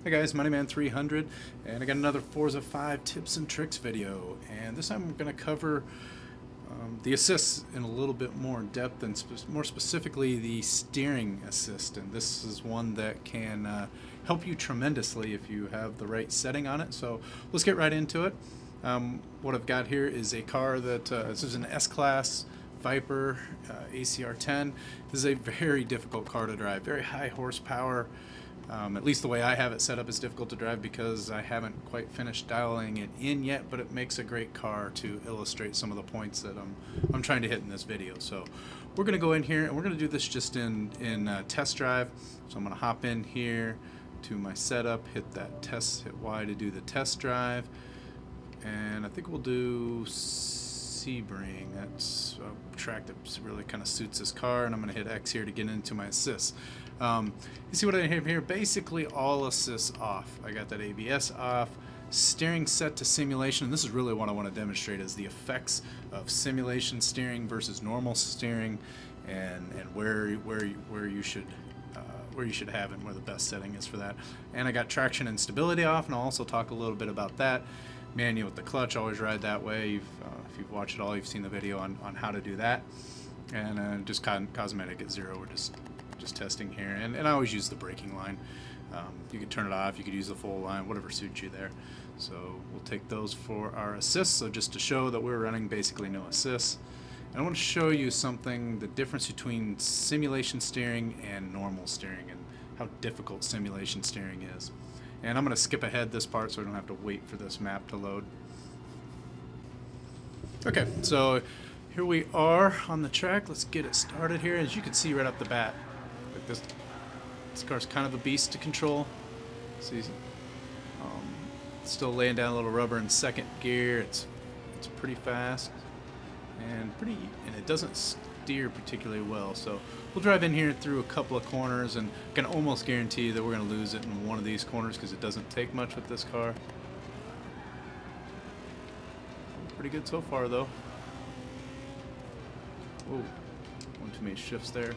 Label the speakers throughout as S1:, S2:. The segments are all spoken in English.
S1: Hey guys, Moneyman300, and I got another Forza 5 tips and tricks video, and this time I'm going to cover the assists in a little bit more depth, and more specifically the steering assist. And this is one that can help you tremendously if you have the right setting on it. So let's get right into it. What I've got here is a car that this is an S-Class Viper ACR10. This is a very difficult car to drive, very high horsepower. At least the way I have it set up is difficult to drive because I haven't quite finished dialing it in yet, but it makes a great car to illustrate some of the points that I'm trying to hit in this video. So we're going to go in here and we're going to do this just in test drive. So I'm going to hop in here to my setup, hit Y to do the test drive, and I think we'll do Sebring. That's a track that really kind of suits this car, and I'm going to hit X here to get into my assists. You see what I have here? Basically all assists off. I got that ABS off, steering set to simulation, and this is really what I want to demonstrate is the effects of simulation steering versus normal steering, and where you should have it and where the best setting is for that. And I got traction and stability off, and I'll also talk a little bit about that. Manual with the clutch, always ride that way. If you've watched it all, you've seen the video on how to do that. And just cosmetic at 0. We're just testing here, and I always use the braking line. You could turn it off, you could use the full line, whatever suits you there. So we'll take those for our assists. So just to show that we're running basically no assists. And I want to show you something, the difference between simulation steering and normal steering, and how difficult simulation steering is. And I'm going to skip ahead this part so I don't have to wait for this map to load. Okay, so here we are on the track. Let's get it started here. As you can see right off the bat, like this car's kind of a beast to control. See, still laying down a little rubber in second gear. It's pretty fast and it doesn't steer particularly well. So we'll drive in here through a couple of corners, and I can almost guarantee that we're going to lose it in one of these corners because it doesn't take much with this car. Pretty good so far though. Whoa, one too many shifts there.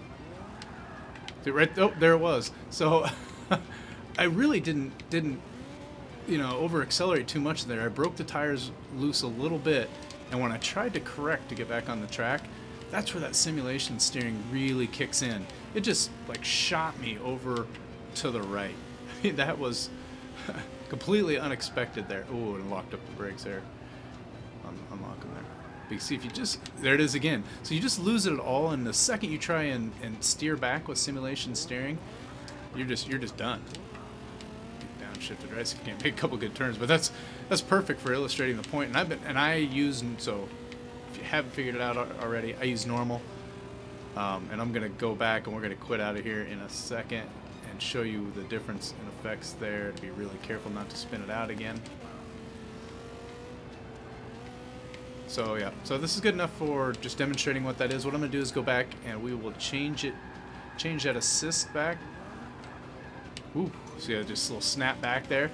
S1: Right, oh, there it was. So I really didn't over accelerate too much there. I broke the tires loose a little bit, and when I tried to correct to get back on the track, that's where that simulation steering really kicks in. It just like shot me over to the right. I mean, that was completely unexpected there. Oh, and locked up the brakes there. Unlock them there. But you see, if you there it is again. So you just lose it all, and the second you try and steer back with simulation steering, you're just done. Downshifted, right? So you can't make a couple good turns, but that's perfect for illustrating the point. And I use, so if you haven't figured it out already, I use normal. And I'm gonna go back and we're gonna quit out of here in a second and show you the difference in effects there. To be really careful not to spin it out again. So yeah, so this is good enough for just demonstrating what that is. What I'm going to do is go back and we will change that assist back. Ooh, see, I just a little snap back there.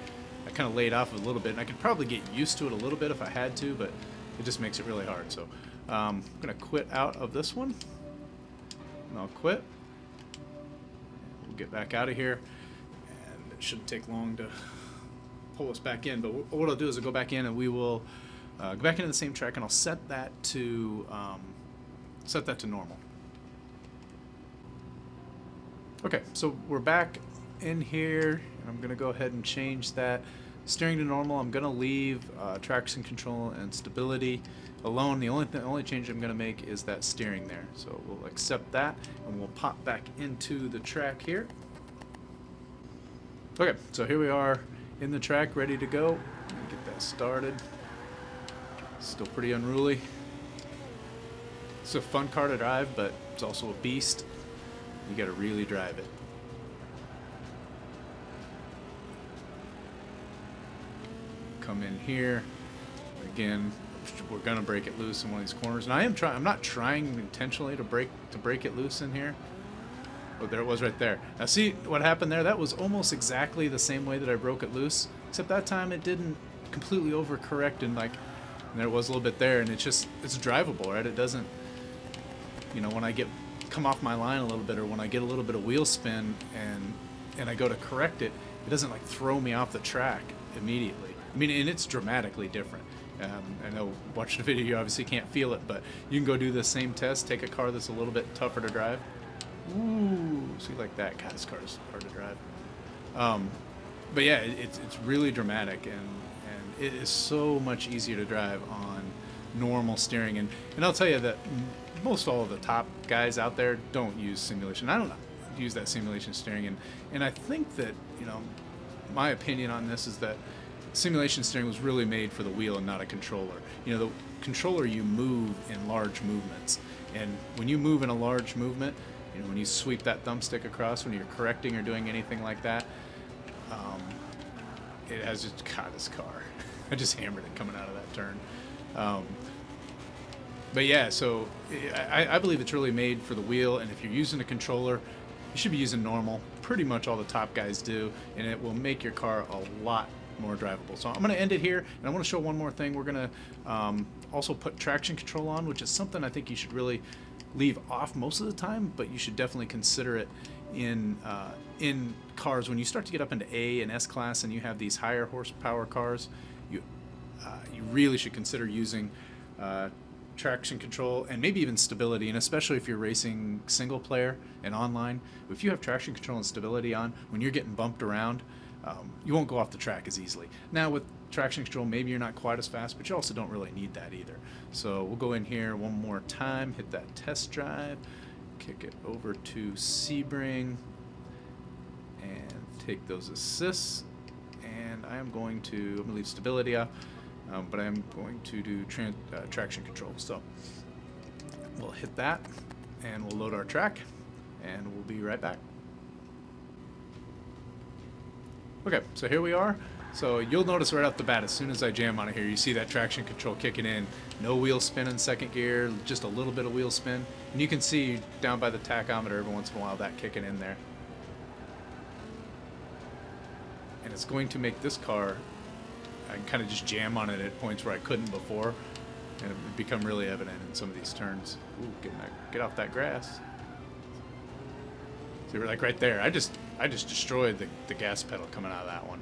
S1: I kind of laid off a little bit, and I could probably get used to it a little bit if I had to, but it just makes it really hard. So I'm going to quit out of this one, and I'll quit. We'll get back out of here, and it shouldn't take long to pull us back in. But what I'll do is I'll go back in and we will go back into the same track, and I'll set that to normal. Okay, so we're back in here, and I'm gonna go ahead and change that steering to normal. I'm gonna leave traction control and stability alone. The only change I'm gonna make is that steering there. So we'll accept that, and we'll pop back into the track here. Okay, so here we are in the track, ready to go. Let me get that started. Still pretty unruly. It's a fun car to drive, but it's also a beast. You gotta really drive it. Come in here. Again, we're gonna break it loose in one of these corners. And I'm not trying intentionally to break it loose in here. Oh, there it was right there. Now see what happened there? That was almost exactly the same way that I broke it loose, except that time it didn't completely overcorrect, and like, and there was a little bit there, and it's drivable, right? It doesn't, when I come off my line a little bit, or when I get a little bit of wheel spin and and I go to correct it, it doesn't like throw me off the track immediately. I mean, and it's dramatically different. I know watching the video you obviously can't feel it, but you can go do the same test, take a car that's a little bit tougher to drive. Ooh, see, like that. God, this car is hard to drive. But yeah, it's really dramatic, and it is so much easier to drive on normal steering. And I'll tell you that most all of the top guys out there don't use simulation. I don't use that simulation steering, and I think that, you know, my opinion on this is that simulation steering was really made for the wheel and not a controller. You know, the controller, you move in large movements, and when you move in a large movement, you know, when you sweep that thumbstick across when you're correcting or doing anything like that, it has just, God, this car. I just hammered it coming out of that turn. But yeah, so I believe it's really made for the wheel, and if you're using a controller, you should be using normal. Pretty much all the top guys do, and it will make your car a lot more drivable. So I'm going to end it here, and I want to show one more thing. We're going to also put traction control on, which is something I think you should really leave off most of the time, but you should definitely consider it in cars when you start to get up into A and S class, and you have these higher horsepower cars. You really should consider using traction control and maybe even stability, and especially if you're racing single player and online. If you have traction control and stability on, when you're getting bumped around, you won't go off the track as easily. Now with traction control, maybe you're not quite as fast, but you also don't really need that either. So we'll go in here one more time, hit that test drive, kick it over to Sebring, and take those assists. And I'm going to leave stability off, but I'm going to do traction control. So we'll hit that, and we'll load our track, and we'll be right back. Okay, so here we are. So you'll notice right off the bat, as soon as I jam on it here, you see that traction control kicking in. No wheel spin in second gear, just a little bit of wheel spin. And you can see down by the tachometer every once in a while that kicking in there. And it's going to make this car, I can kind of just jam on it at points where I couldn't before, and it become really evident in some of these turns. Ooh, get off that grass. See, we're like right there. I just destroyed the gas pedal coming out of that one.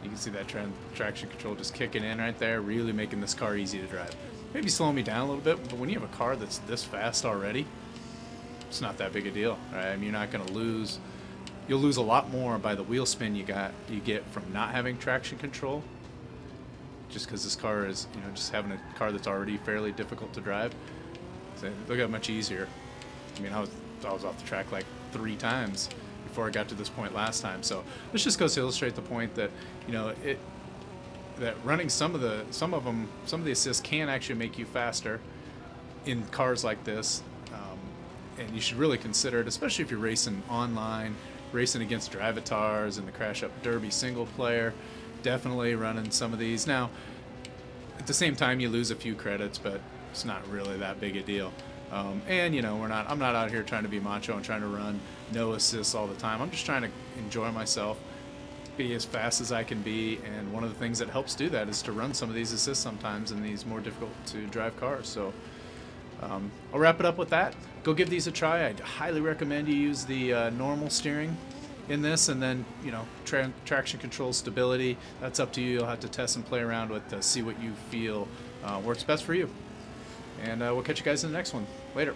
S1: You can see that traction control just kicking in right there, really making this car easy to drive. Maybe slowing me down a little bit, but when you have a car that's this fast already, it's not that big a deal, right? I mean, you're not going to lose. You'll lose a lot more by the wheel spin you get from not having traction control, just because this car is, you know, just having a car that's already fairly difficult to drive. So look how much easier. I mean, I was off the track like 3 times before I got to this point last time. So this just goes to illustrate the point that, you know, that running some of the assists can actually make you faster in cars like this, and you should really consider it, especially if you're racing online, racing against drivatars in the Crash Up Derby single player. Definitely running some of these. Now, at the same time, you lose a few credits, but it's not really that big a deal. And you know, I'm not out here trying to be macho and trying to run no assists all the time. I'm just trying to enjoy myself, be as fast as I can be, and one of the things that helps do that is to run some of these assists sometimes in these more difficult to drive cars. So I'll wrap it up with that. Go give these a try. I'd highly recommend you use the normal steering in this, and then, you know, traction control, stability, that's up to you. You'll have to test and play around with to see what you feel works best for you. And we'll catch you guys in the next one. Later.